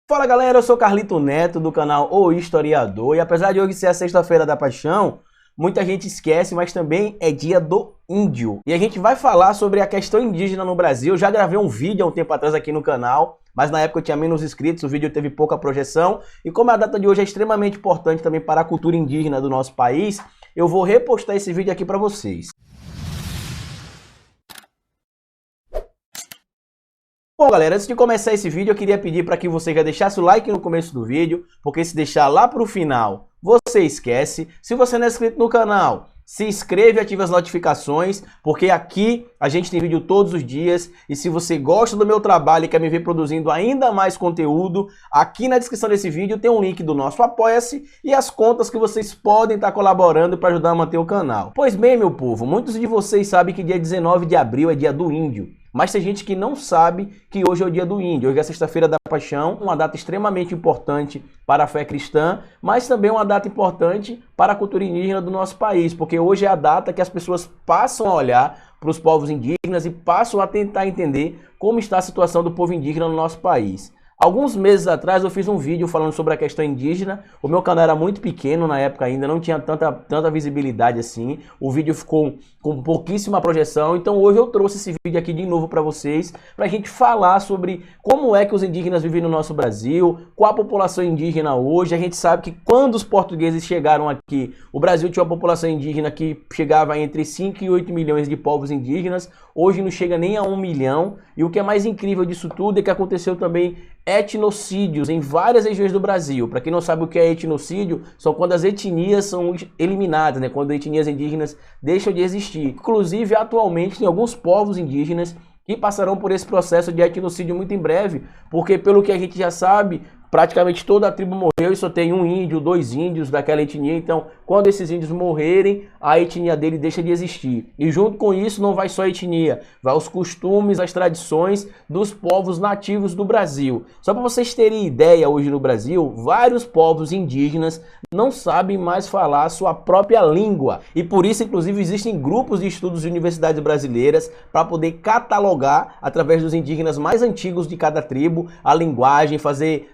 Fala galera, eu sou Carlito Neto do canal O Historiador e apesar de hoje ser a sexta-feira da paixão, muita gente esquece, mas também é dia do índio. E a gente vai falar sobre a questão indígena no Brasil. Eu já gravei um vídeo há um tempo atrás aqui no canal, mas na época eu tinha menos inscritos, o vídeo teve pouca projeção. E como a data de hoje é extremamente importante também para a cultura indígena do nosso país, eu vou repostar esse vídeo aqui para vocês. Bom galera, antes de começar esse vídeo eu queria pedir para que você já deixasse o like no começo do vídeo, porque se deixar lá para o final, você esquece. Se você não é inscrito no canal, se inscreve e ative as notificações, porque aqui a gente tem vídeo todos os dias. E se você gosta do meu trabalho e quer me ver produzindo ainda mais conteúdo, aqui na descrição desse vídeo tem um link do nosso Apoia-se e as contas que vocês podem estar colaborando para ajudar a manter o canal. Pois bem, meu povo, muitos de vocês sabem que dia 19 de abril é dia do índio. Mas tem gente que não sabe que hoje é o dia do índio, hoje é a sexta-feira da paixão, uma data extremamente importante para a fé cristã, mas também uma data importante para a cultura indígena do nosso país, porque hoje é a data que as pessoas passam a olhar para os povos indígenas e passam a tentar entender como está a situação do povo indígena no nosso país. Alguns meses atrás eu fiz um vídeo falando sobre a questão indígena, o meu canal era muito pequeno na época ainda, não tinha tanta visibilidade assim, o vídeo ficou com pouquíssima projeção, então hoje eu trouxe esse vídeo aqui de novo para vocês, para a gente falar sobre como é que os indígenas vivem no nosso Brasil, qual a população indígena hoje. A gente sabe que quando os portugueses chegaram aqui, o Brasil tinha uma população indígena que chegava entre 5 e 8 milhões de povos indígenas, hoje não chega nem a 1 milhão, e o que é mais incrível disso tudo é que aconteceu também etnocídios em várias regiões do Brasil. Para quem não sabe o que é etnocídio, são quando as etnias são eliminadas, né? Quando etnias indígenas deixam de existir. Inclusive, atualmente, tem alguns povos indígenas que passarão por esse processo de etnocídio muito em breve, porque pelo que a gente já sabe, praticamente toda a tribo morreu e só tem um índio, 2 índios daquela etnia. Então, quando esses índios morrerem, a etnia dele deixa de existir. E junto com isso, não vai só a etnia, vai os costumes, as tradições dos povos nativos do Brasil. Só para vocês terem ideia, hoje no Brasil, vários povos indígenas não sabem mais falar a sua própria língua. E por isso, inclusive, existem grupos de estudos de universidades brasileiras para poder catalogar, através dos indígenas mais antigos de cada tribo, a linguagem, fazer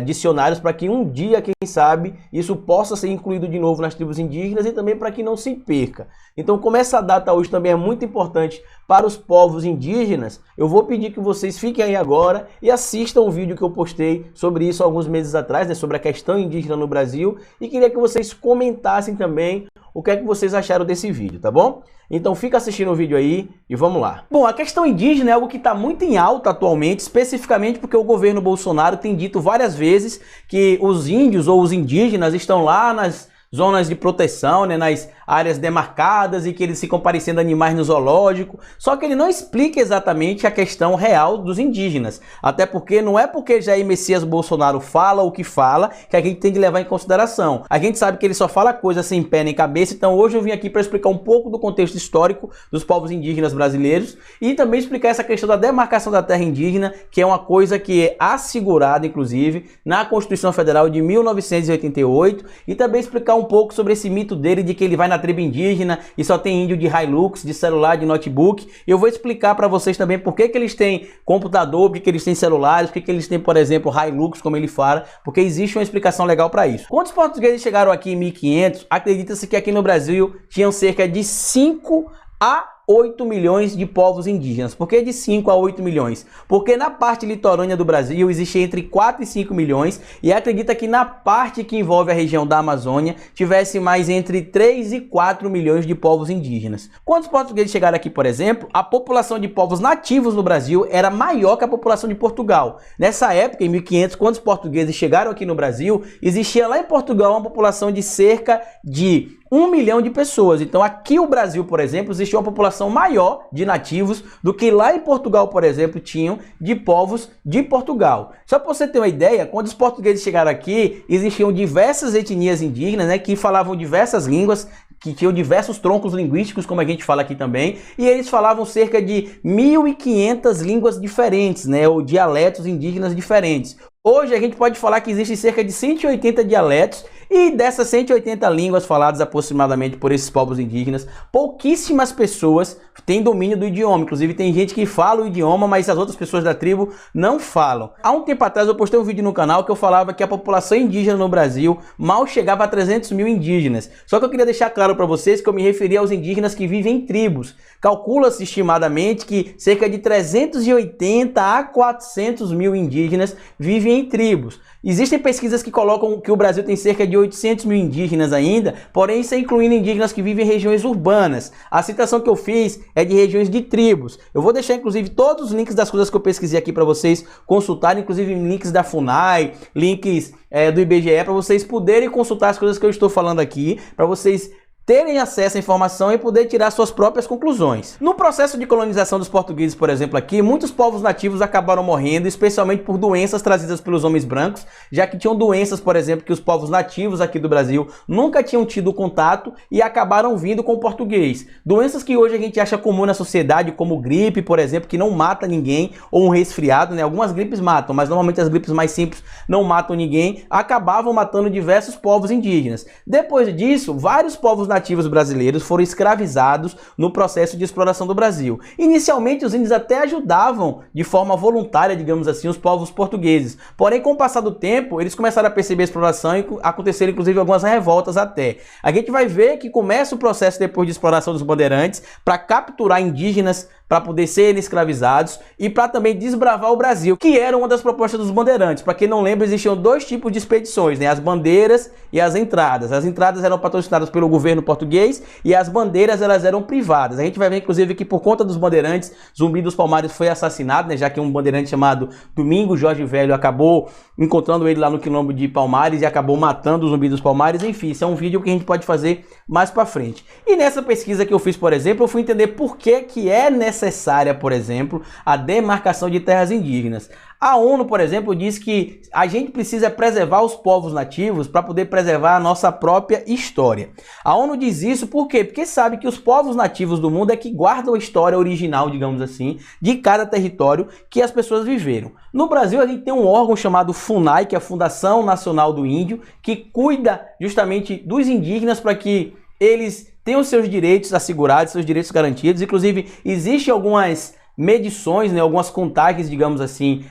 dicionários para que um dia, quem sabe, isso possa ser incluído de novo nas tribos indígenas e também para que não se perca. Então, como essa data hoje também é muito importante para os povos indígenas, eu vou pedir que vocês fiquem aí agora e assistam o vídeo que eu postei sobre isso alguns meses atrás, né, sobre a questão indígena no Brasil, e queria que vocês comentassem também o que é que vocês acharam desse vídeo, tá bom? Então fica assistindo o vídeo aí e vamos lá. Bom, a questão indígena é algo que está muito em alta atualmente, especificamente porque o governo Bolsonaro tem dito várias vezes que os índios ou os indígenas estão lá nas zonas de proteção, né, nas áreas demarcadas, e que eles ficam parecendo animais no zoológico. Só que ele não explica exatamente a questão real dos indígenas. Até porque não é porque Jair Messias Bolsonaro fala o que fala que a gente tem que levar em consideração. A gente sabe que ele só fala coisa sem pé nem cabeça, então hoje eu vim aqui para explicar um pouco do contexto histórico dos povos indígenas brasileiros e também explicar essa questão da demarcação da terra indígena, que é uma coisa que é assegurada, inclusive, na Constituição Federal de 1988, e também explicar um pouco sobre esse mito dele de que ele vai na tribo indígena e só tem índio de Hilux, de celular, de notebook. Eu vou explicar para vocês também por que eles têm computador, por que eles têm celulares, por que eles têm, por exemplo, Hilux, como ele fala, porque existe uma explicação legal para isso. Quando os portugueses chegaram aqui em 1500, acredita-se que aqui no Brasil tinham cerca de 5 a 8 milhões de povos indígenas. Por que de 5 a 8 milhões? Porque na parte litorânea do Brasil existe entre 4 e 5 milhões e acredita que na parte que envolve a região da Amazônia tivesse mais entre 3 e 4 milhões de povos indígenas. Quando os portugueses chegaram aqui, por exemplo, a população de povos nativos no Brasil era maior que a população de Portugal. Nessa época, em 1500, quando os portugueses chegaram aqui no Brasil, existia lá em Portugal uma população de cerca de 1 milhão de pessoas. Então aqui o Brasil, por exemplo, existia uma população maior de nativos do que lá em Portugal, por exemplo, tinham de povos de Portugal. Só para você ter uma ideia, quando os portugueses chegaram aqui, existiam diversas etnias indígenas, né, que falavam diversas línguas, que tinham diversos troncos linguísticos, como a gente fala aqui também, e eles falavam cerca de 1.500 línguas diferentes, né, ou dialetos indígenas diferentes. Hoje a gente pode falar que existem cerca de 180 dialetos E dessas 180 línguas faladas aproximadamente por esses povos indígenas, pouquíssimas pessoas têm domínio do idioma. Inclusive tem gente que fala o idioma, mas as outras pessoas da tribo não falam. Há um tempo atrás eu postei um vídeo no canal que eu falava que a população indígena no Brasil mal chegava a 300 mil indígenas. Só que eu queria deixar claro para vocês que eu me referia aos indígenas que vivem em tribos. Calcula-se estimadamente que cerca de 380 a 400 mil indígenas vivem em tribos. Existem pesquisas que colocam que o Brasil tem cerca de 800 mil indígenas ainda, porém isso é incluindo indígenas que vivem em regiões urbanas. A citação que eu fiz é de regiões de tribos. Eu vou deixar inclusive todos os links das coisas que eu pesquisei aqui para vocês consultarem, inclusive links da FUNAI, links do IBGE, para vocês poderem consultar as coisas que eu estou falando aqui, para vocês terem acesso à informação e poder tirar suas próprias conclusões. No processo de colonização dos portugueses, por exemplo, aqui, muitos povos nativos acabaram morrendo, especialmente por doenças trazidas pelos homens brancos, já que tinham doenças, por exemplo, que os povos nativos aqui do Brasil nunca tinham tido contato e acabaram vindo com o português. Doenças que hoje a gente acha comum na sociedade, como gripe, por exemplo, que não mata ninguém, ou um resfriado, né? Algumas gripes matam, mas normalmente as gripes mais simples não matam ninguém, acabavam matando diversos povos indígenas. Depois disso, vários povos nativos brasileiros foram escravizados no processo de exploração do Brasil. Inicialmente, os índios até ajudavam de forma voluntária, digamos assim, os povos portugueses. Porém, com o passar do tempo, eles começaram a perceber a exploração e aconteceram, inclusive, algumas revoltas até. A gente vai ver que começa o processo depois de exploração dos bandeirantes para capturar indígenas, para poder serem escravizados e para também desbravar o Brasil, que era uma das propostas dos bandeirantes. Para quem não lembra, existiam dois tipos de expedições, né? As bandeiras e as entradas. As entradas eram patrocinadas pelo governo português e as bandeiras elas eram privadas. A gente vai ver, inclusive, que por conta dos bandeirantes, Zumbi dos Palmares foi assassinado, né? Já que um bandeirante chamado Domingos Jorge Velho acabou encontrando ele lá no quilombo de Palmares e acabou matando o Zumbi dos Palmares. Enfim, isso é um vídeo que a gente pode fazer mais para frente. E nessa pesquisa que eu fiz, por exemplo, eu fui entender por que é necessária, por exemplo, a demarcação de terras indígenas. A ONU, por exemplo, diz que a gente precisa preservar os povos nativos para poder preservar a nossa própria história. A ONU diz isso por quê? Porque sabe que os povos nativos do mundo é que guardam a história original, digamos assim, de cada território que as pessoas viveram. No Brasil, a gente tem um órgão chamado FUNAI, que é a Fundação Nacional do Índio, que cuida justamente dos indígenas para que eles tenham seus direitos assegurados, seus direitos garantidos. Inclusive, existem algumas medições, né, algumas contagens, digamos assim,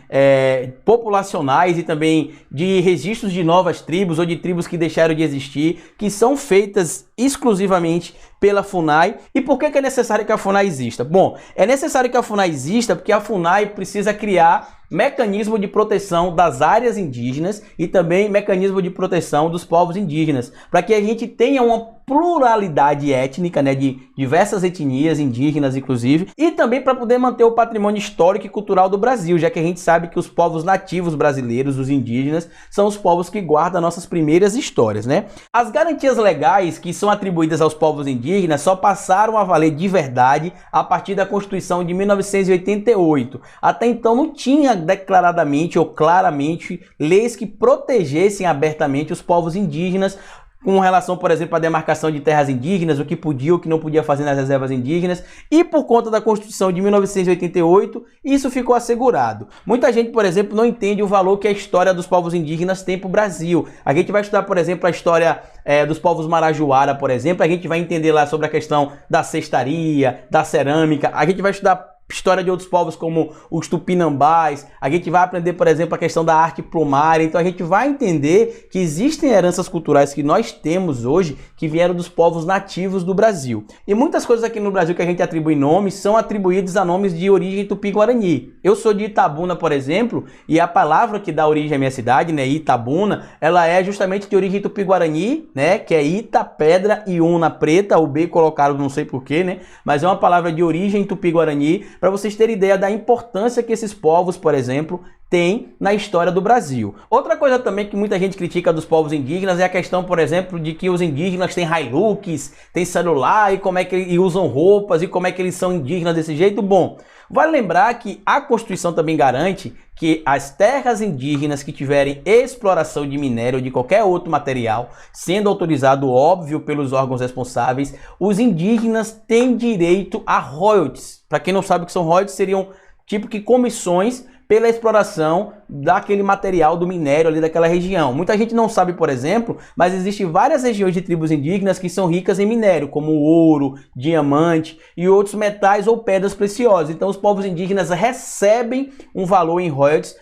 populacionais e também de registros de novas tribos ou de tribos que deixaram de existir, que são feitas exclusivamente pela FUNAI. E por que é necessário que a FUNAI exista? Bom, é necessário que a FUNAI exista porque a FUNAI precisa criar mecanismo de proteção das áreas indígenas e também mecanismo de proteção dos povos indígenas, para que a gente tenha uma pluralidade étnica, né, de diversas etnias indígenas, inclusive, e também para poder manter o patrimônio histórico e cultural do Brasil, já que a gente sabe que os povos nativos brasileiros, os indígenas, são os povos que guardam nossas primeiras histórias, né? As garantias legais que são atribuídas aos povos indígenas só passaram a valer de verdade a partir da Constituição de 1988. Até então não tinha declaradamente ou claramente leis que protegessem abertamente os povos indígenas com relação, por exemplo, à demarcação de terras indígenas, o que podia ou o que não podia fazer nas reservas indígenas, e por conta da Constituição de 1988, isso ficou assegurado. Muita gente, por exemplo, não entende o valor que a história dos povos indígenas tem para o Brasil. A gente vai estudar, por exemplo, a história dos povos Marajoara, por exemplo, a gente vai entender lá sobre a questão da cestaria, da cerâmica, a gente vai estudar história de outros povos como os tupinambás, a gente vai aprender, por exemplo, a questão da arte plumária. Então a gente vai entender que existem heranças culturais que nós temos hoje que vieram dos povos nativos do Brasil. E muitas coisas aqui no Brasil que a gente atribui nomes são atribuídos a nomes de origem tupi-guarani. Eu sou de Itabuna, por exemplo, e a palavra que dá origem à minha cidade, né, Itabuna, ela é justamente de origem tupi-guarani, né, que é Ita, pedra e Una, preta, o B colocaram não sei porquê, né, mas é uma palavra de origem tupi-guarani, para vocês terem ideia da importância que esses povos, por exemplo, têm na história do Brasil. Outra coisa também que muita gente critica dos povos indígenas é a questão, por exemplo, de que os indígenas têm Hilux, têm celular e como é que e usam roupas e como é que eles são indígenas desse jeito. Bom, vale lembrar que a Constituição também garante que as terras indígenas que tiverem exploração de minério ou de qualquer outro material, sendo autorizado, óbvio, pelos órgãos responsáveis, os indígenas têm direito a royalties. Para quem não sabe o que são royalties, seriam tipo que comissões pela exploração daquele material do minério ali daquela região. Muita gente não sabe, por exemplo, mas existem várias regiões de tribos indígenas que são ricas em minério, como ouro, diamante e outros metais ou pedras preciosas. Então os povos indígenas recebem um valor em royalties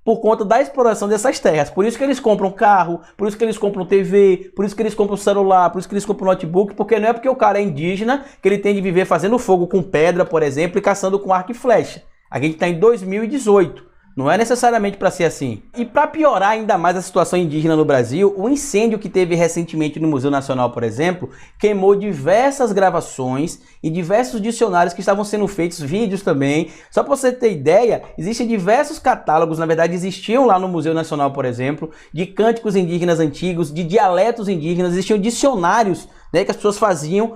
por conta da exploração dessas terras. Por isso que eles compram carro, por isso que eles compram TV, por isso que eles compram celular, por isso que eles compram notebook, porque não é porque o cara é indígena que ele tem de viver fazendo fogo com pedra, por exemplo, e caçando com arco e flecha. A gente está em 2018. Não é necessariamente para ser assim. E para piorar ainda mais a situação indígena no Brasil, o incêndio que teve recentemente no Museu Nacional, por exemplo, queimou diversas gravações e diversos dicionários que estavam sendo feitos, vídeos também. Só para você ter ideia, existem diversos catálogos, na verdade existiam lá no Museu Nacional, por exemplo, de cânticos indígenas antigos, de dialetos indígenas, existiam dicionários, né, que as pessoas faziam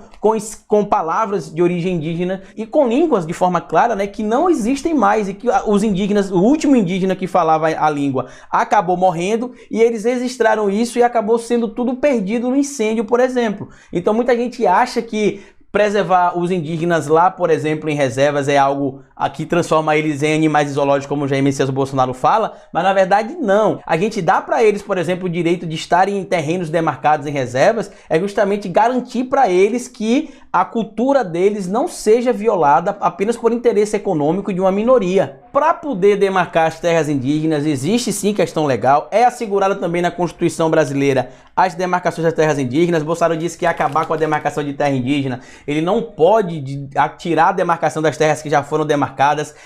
com palavras de origem indígena e com línguas de forma clara, né, que não existem mais e que os indígenas, o último indígena que falava a língua acabou morrendo e eles registraram isso e acabou sendo tudo perdido no incêndio, por exemplo. Então muita gente acha que preservar os indígenas lá, por exemplo, em reservas é algo que transforma eles em animais zoológicos, como o Jair Messias Bolsonaro fala, mas na verdade não. A gente dá para eles, por exemplo, o direito de estarem em terrenos demarcados em reservas, é justamente garantir para eles que a cultura deles não seja violada apenas por interesse econômico de uma minoria. Para poder demarcar as terras indígenas, existe sim questão legal, é assegurada também na Constituição brasileira as demarcações das terras indígenas. Bolsonaro disse que ia acabar com a demarcação de terra indígena, ele não pode tirar a demarcação das terras que já foram demarcadas.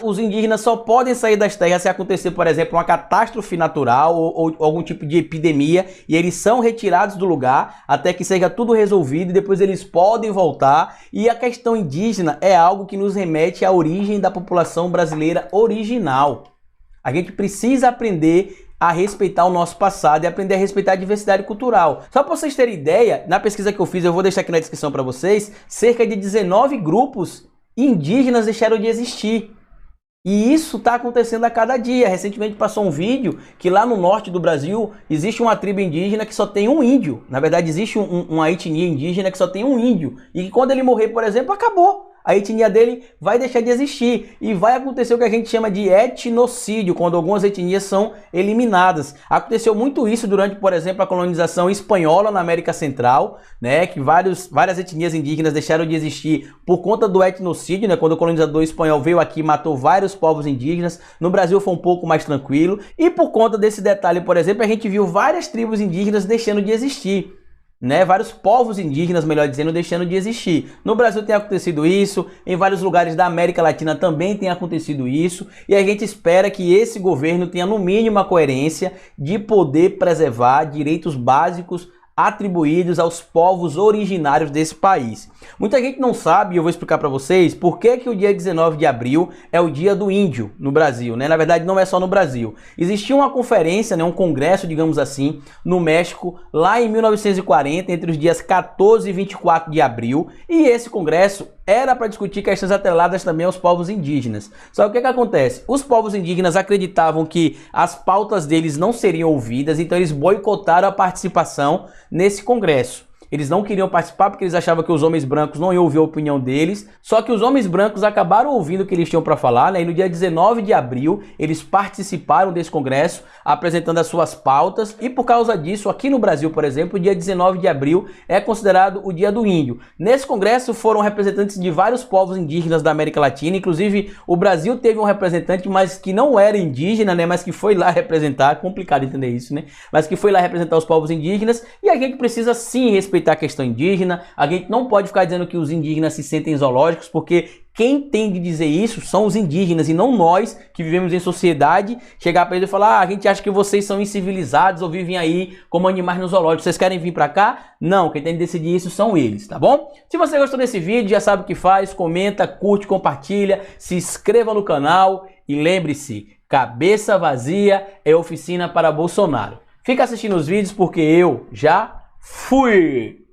Os indígenas só podem sair das terras se acontecer, por exemplo, uma catástrofe natural ou algum tipo de epidemia, e eles são retirados do lugar até que seja tudo resolvido e depois eles podem voltar. E a questão indígena é algo que nos remete à origem da população brasileira original. A gente precisa aprender a respeitar o nosso passado e aprender a respeitar a diversidade cultural. Só para vocês terem ideia, na pesquisa que eu fiz, eu vou deixar aqui na descrição para vocês, cerca de 19 grupos indígenas deixaram de existir. E isso está acontecendo a cada dia. Recentemente passou um vídeo que lá no norte do Brasil existe uma tribo indígena que só tem um índio. Na verdade existe uma etnia indígena que só tem um índio. E que quando ele morrer, por exemplo, acabou. A etnia dele vai deixar de existir e vai acontecer o que a gente chama de etnocídio, quando algumas etnias são eliminadas. Aconteceu muito isso durante, por exemplo, a colonização espanhola na América Central, né, que várias etnias indígenas deixaram de existir por conta do etnocídio, né, quando o colonizador espanhol veio aqui e matou vários povos indígenas. No Brasil foi um pouco mais tranquilo e por conta desse detalhe, por exemplo, a gente viu várias tribos indígenas deixando de existir. Né, vários povos indígenas, melhor dizendo, deixando de existir. No Brasil tem acontecido isso, em vários lugares da América Latina também tem acontecido isso, e a gente espera que esse governo tenha no mínimo a coerência de poder preservar direitos básicos atribuídos aos povos originários desse país. Muita gente não sabe, e eu vou explicar para vocês, por que o dia 19 de abril é o dia do índio no Brasil, né? Na verdade não é só no Brasil. Existia uma conferência, né, um congresso, digamos assim, no México, lá em 1940, entre os dias 14 e 24 de abril, e esse congresso era para discutir questões atreladas também aos povos indígenas. Só que o que acontece? Os povos indígenas acreditavam que as pautas deles não seriam ouvidas, então eles boicotaram a participação nesse congresso. Eles não queriam participar porque eles achavam que os homens brancos não iam ouvir a opinião deles, só que os homens brancos acabaram ouvindo o que eles tinham para falar, né? E no dia 19 de abril eles participaram desse congresso, apresentando as suas pautas, e por causa disso, aqui no Brasil, por exemplo, o dia 19 de abril é considerado o dia do índio. Nesse congresso foram representantes de vários povos indígenas da América Latina, inclusive o Brasil teve um representante, mas que não era indígena, né? Mas que foi lá representar, complicado entender isso, né? Mas que foi lá representar os povos indígenas, e a gente precisa sim respeitar a questão indígena. A gente não pode ficar dizendo que os indígenas se sentem zoológicos, porque quem tem de dizer isso são os indígenas e não nós que vivemos em sociedade, chegar para eles e falar: ah, a gente acha que vocês são incivilizados ou vivem aí como animais no zoológico, vocês querem vir para cá? Não, quem tem de decidir isso são eles, tá bom? Se você gostou desse vídeo, já sabe o que faz, comenta, curte, compartilha, se inscreva no canal e lembre-se, cabeça vazia é oficina para Bolsonaro. Fica assistindo os vídeos porque eu já fui!